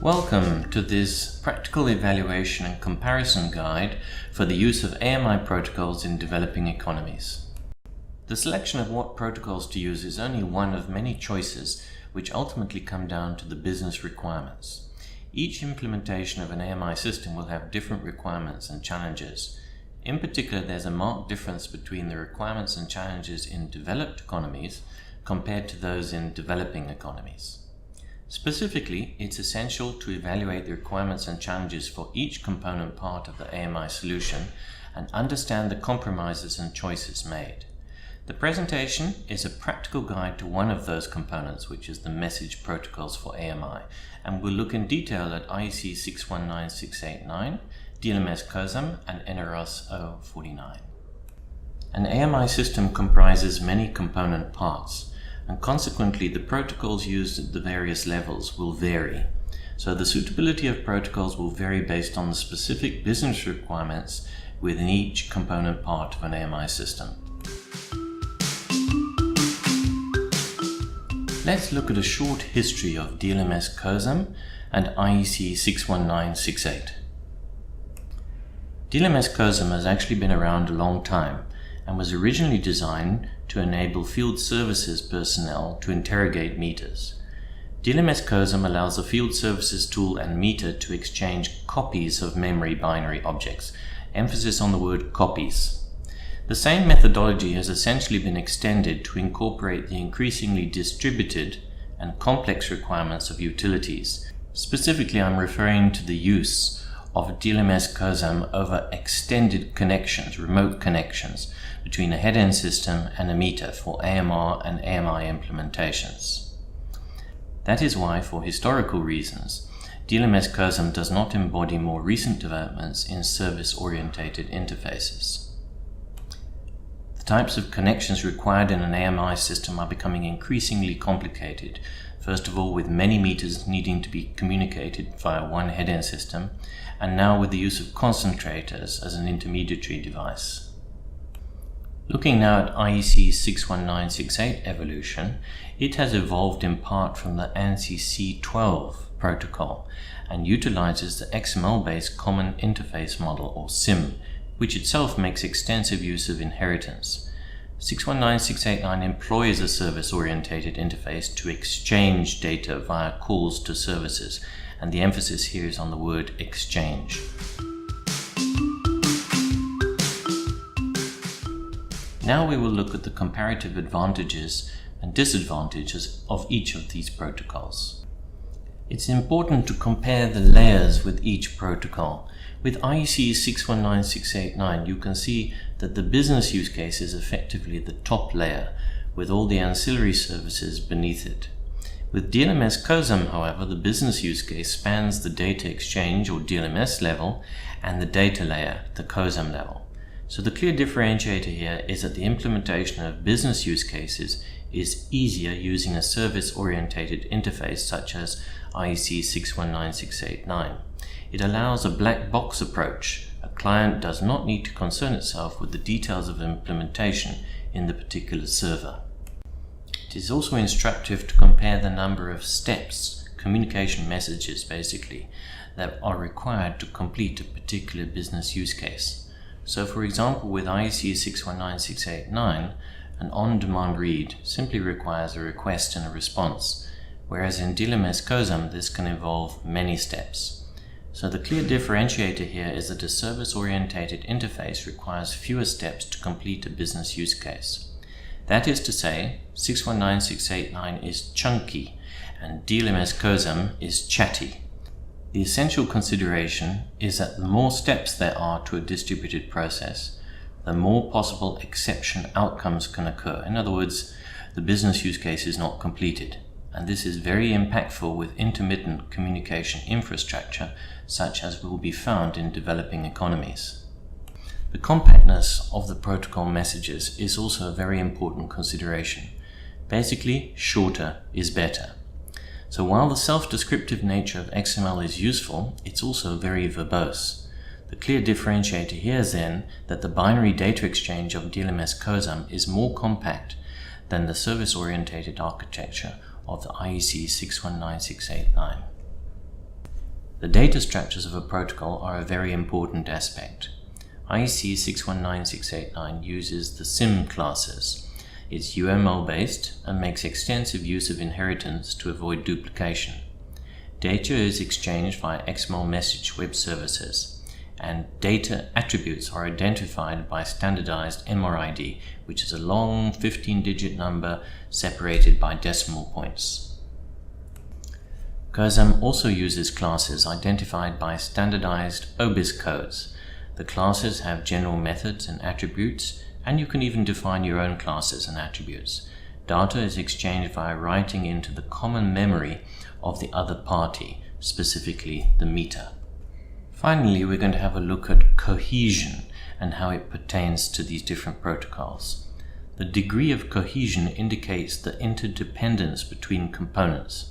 Welcome to this practical evaluation and comparison guide for the use of AMI protocols in developing economies. The selection of what protocols to use is only one of many choices which ultimately come down to the business requirements. Each implementation of an AMI system will have different requirements and challenges. In particular, there's a marked difference between the requirements and challenges in developed economies compared to those in developing economies. Specifically, it's essential to evaluate the requirements and challenges for each component part of the AMI solution and understand the compromises and choices made. The presentation is a practical guide to one of those components, which is the message protocols for AMI, and we'll look in detail at IEC 619689, DLMS COSEM, and NRS049. An AMI system comprises many component parts, and consequently the protocols used at the various levels will vary. So the suitability of protocols will vary based on the specific business requirements within each component part of an AMI system. Let's look at a short history of DLMS COSEM and IEC 61968. DLMS COSEM has actually been around a long time and was originally designed to enable field services personnel to interrogate meters. DLMS COSEM allows the field services tool and meter to exchange copies of memory binary objects, emphasis on the word copies. The same methodology has essentially been extended to incorporate the increasingly distributed and complex requirements of utilities. Specifically, I'm referring to the use of DLMS COSEM over extended connections, remote connections, between a head-end system and a meter for AMR and AMI implementations. That is why, for historical reasons, DLMS COSEM does not embody more recent developments in service-orientated interfaces. The types of connections required in an AMI system are becoming increasingly complicated, first of all with many meters needing to be communicated via one head-end system, and now with the use of concentrators as an intermediary device. Looking now at IEC 61968 evolution, it has evolved in part from the ANSI C12 protocol and utilizes the XML-based Common Interface Model, or CIM, which itself makes extensive use of inheritance. 619689 employs a service-oriented interface to exchange data via calls to services, and the emphasis here is on the word exchange. Now we will look at the comparative advantages and disadvantages of each of these protocols. It's important to compare the layers with each protocol. With IEC 619689, you can see that the business use case is effectively the top layer, with all the ancillary services beneath it. With DLMS COSEM, however, the business use case spans the data exchange or DLMS level and the data layer, the COSEM level. So the clear differentiator here is that the implementation of business use cases is easier using a service-oriented interface such as IEC 619689. It allows a black box approach. A client does not need to concern itself with the details of implementation in the particular server. It is also instructive to compare the number of steps, communication messages basically, that are required to complete a particular business use case. So for example, with IEC 619689, an on-demand read simply requires a request and a response, whereas in DLMS COSEM this can involve many steps. So the clear differentiator here is that a service-oriented interface requires fewer steps to complete a business use case. That is to say, 619689 is chunky and DLMS COSEM is chatty. The essential consideration is that the more steps there are to a distributed process, the more possible exception outcomes can occur. In other words, the business use case is not completed, and this is very impactful with intermittent communication infrastructure such as will be found in developing economies. The compactness of the protocol messages is also a very important consideration. Basically, shorter is better. So while the self-descriptive nature of XML is useful, it's also very verbose. The clear differentiator here is then that the binary data exchange of DLMS COSEM is more compact than the service-oriented architecture of the IEC 619689. The data structures of a protocol are a very important aspect. IEC 619689 uses the SIM classes. It's UML-based and makes extensive use of inheritance to avoid duplication. Data is exchanged via XML message web services, and data attributes are identified by standardized MRID, which is a long 15-digit number separated by decimal points. COSEM also uses classes identified by standardized OBIS codes. The classes have general methods and attributes, and you can even define your own classes and attributes. Data is exchanged via writing into the common memory of the other party, specifically the meter. Finally, we're going to have a look at cohesion and how it pertains to these different protocols. The degree of cohesion indicates the interdependence between components.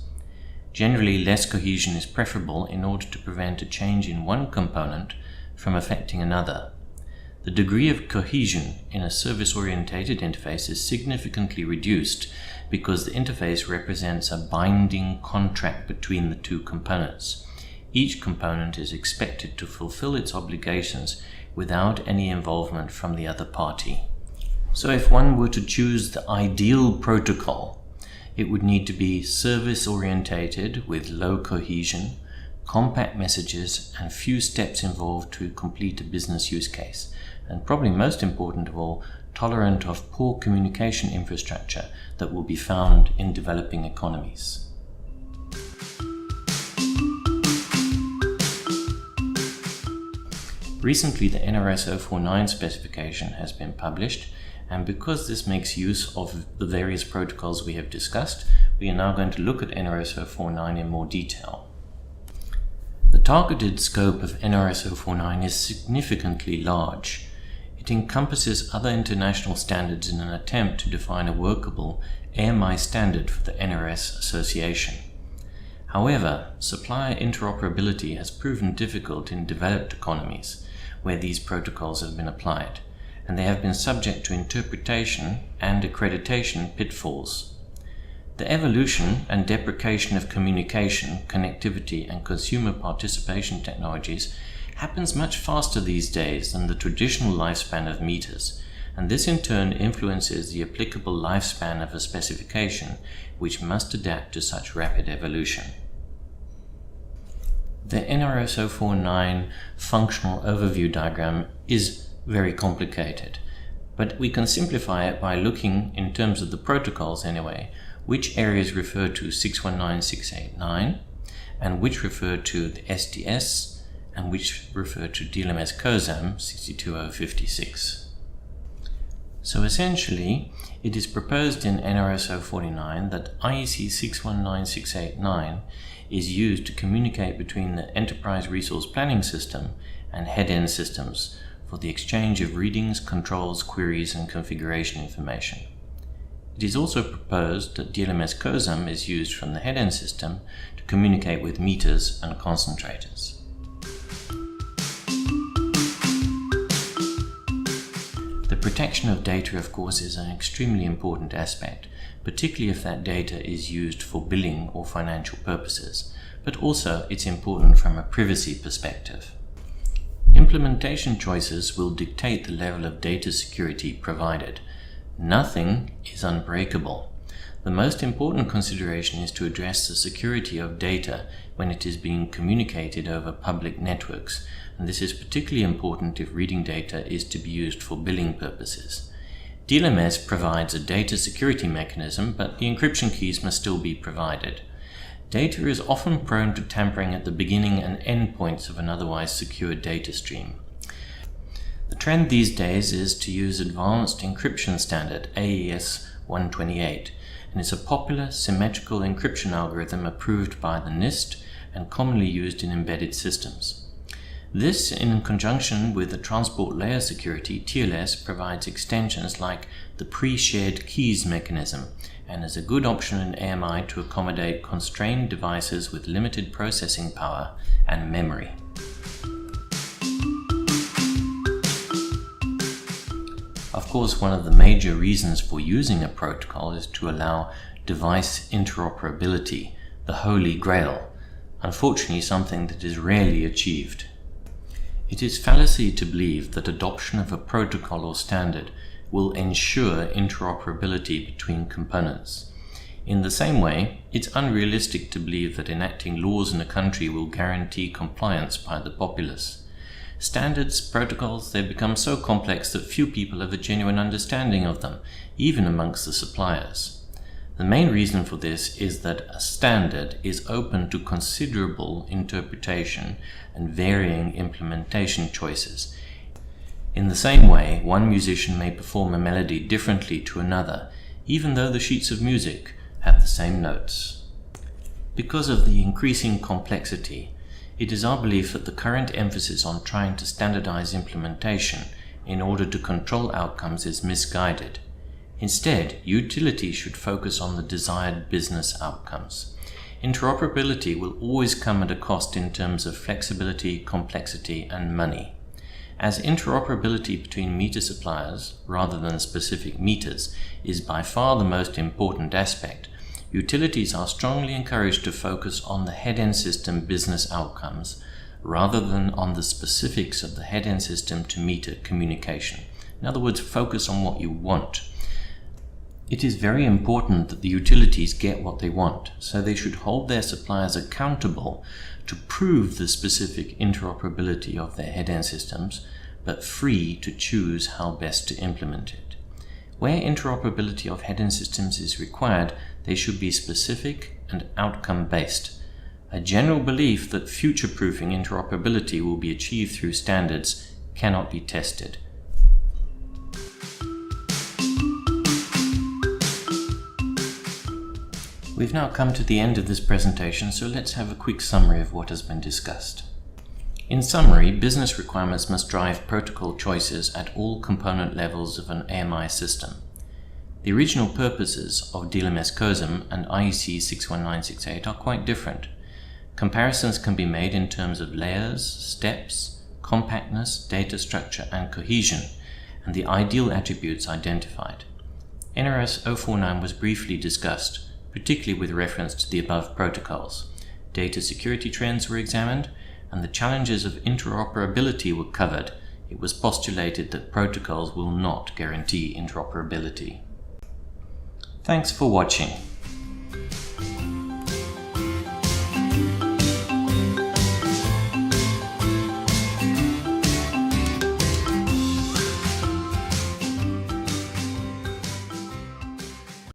Generally, less cohesion is preferable in order to prevent a change in one component from affecting another. The degree of cohesion in a service-oriented interface is significantly reduced because the interface represents a binding contract between the two components. Each component is expected to fulfill its obligations without any involvement from the other party. So if one were to choose the ideal protocol, it would need to be service-oriented with low cohesion, compact messages, and few steps involved to complete a business use case. And probably most important of all, tolerant of poor communication infrastructure that will be found in developing economies. Recently, the NRS049 specification has been published, and because this makes use of the various protocols we have discussed, we are now going to look at NRS049 in more detail. The targeted scope of NRS049 is significantly large. It encompasses other international standards in an attempt to define a workable AMI standard for the NRS association. However, supplier interoperability has proven difficult in developed economies where these protocols have been applied, and they have been subject to interpretation and accreditation pitfalls. The evolution and deprecation of communication, connectivity, and consumer participation technologies happens much faster these days than the traditional lifespan of meters, and this in turn influences the applicable lifespan of a specification, which must adapt to such rapid evolution. The NRS049 functional overview diagram is very complicated, but we can simplify it by looking, in terms of the protocols anyway, which areas refer to 619689 and which refer to the SDS and which refer to DLMS COSEM 62056. So essentially, it is proposed in NRS049 that IEC 619689 is used to communicate between the Enterprise Resource Planning System and head-end systems for the exchange of readings, controls, queries, and configuration information. It is also proposed that DLMS COSEM is used from the head-end system to communicate with meters and concentrators. The protection of data, of course, is an extremely important aspect, particularly if that data is used for billing or financial purposes, but also it's important from a privacy perspective. Implementation choices will dictate the level of data security provided. Nothing is unbreakable. The most important consideration is to address the security of data when it is being communicated over public networks, and this is particularly important if reading data is to be used for billing purposes. DLMS provides a data security mechanism, but the encryption keys must still be provided. Data is often prone to tampering at the beginning and end points of an otherwise secure data stream. The trend these days is to use advanced encryption standard AES-128, and it's a popular symmetrical encryption algorithm approved by the NIST and commonly used in embedded systems. This, in conjunction with the Transport Layer Security, TLS, provides extensions like the pre-shared keys mechanism and is a good option in AMI to accommodate constrained devices with limited processing power and memory. Of course, one of the major reasons for using a protocol is to allow device interoperability, the holy grail. unfortunately something that is rarely achieved. It is fallacy to believe that adoption of a protocol or standard will ensure interoperability between components. In the same way, it's unrealistic to believe that enacting laws in a country will guarantee compliance by the populace. Standards, protocols, they become so complex that few people have a genuine understanding of them, even amongst the suppliers. The main reason for this is that a standard is open to considerable interpretation and varying implementation choices. In the same way, one musician may perform a melody differently to another, even though the sheets of music have the same notes. Because of the increasing complexity, it is our belief that the current emphasis on trying to standardize implementation in order to control outcomes is misguided. Instead, utility should focus on the desired business outcomes. Interoperability will always come at a cost in terms of flexibility, complexity, and money. As interoperability between meter suppliers, rather than specific meters, is by far the most important aspect, utilities are strongly encouraged to focus on the head-end system business outcomes, rather than on the specifics of the head-end system to meter communication. In other words, focus on what you want. It is very important that the utilities get what they want, so they should hold their suppliers accountable to prove the specific interoperability of their head-end systems, but free to choose how best to implement it. Where interoperability of head-end systems is required, they should be specific and outcome-based. A general belief that future-proofing interoperability will be achieved through standards cannot be tested. We've now come to the end of this presentation, so let's have a quick summary of what has been discussed. In summary, business requirements must drive protocol choices at all component levels of an AMI system. The original purposes of DLMS COSEM and IEC 61968 are quite different. Comparisons can be made in terms of layers, steps, compactness, data structure, and cohesion, and the ideal attributes identified. NRS049 was briefly discussed, particularly with reference to the above protocols. Data security trends were examined, and the challenges of interoperability were covered. It was postulated that protocols will not guarantee interoperability. Thanks for watching.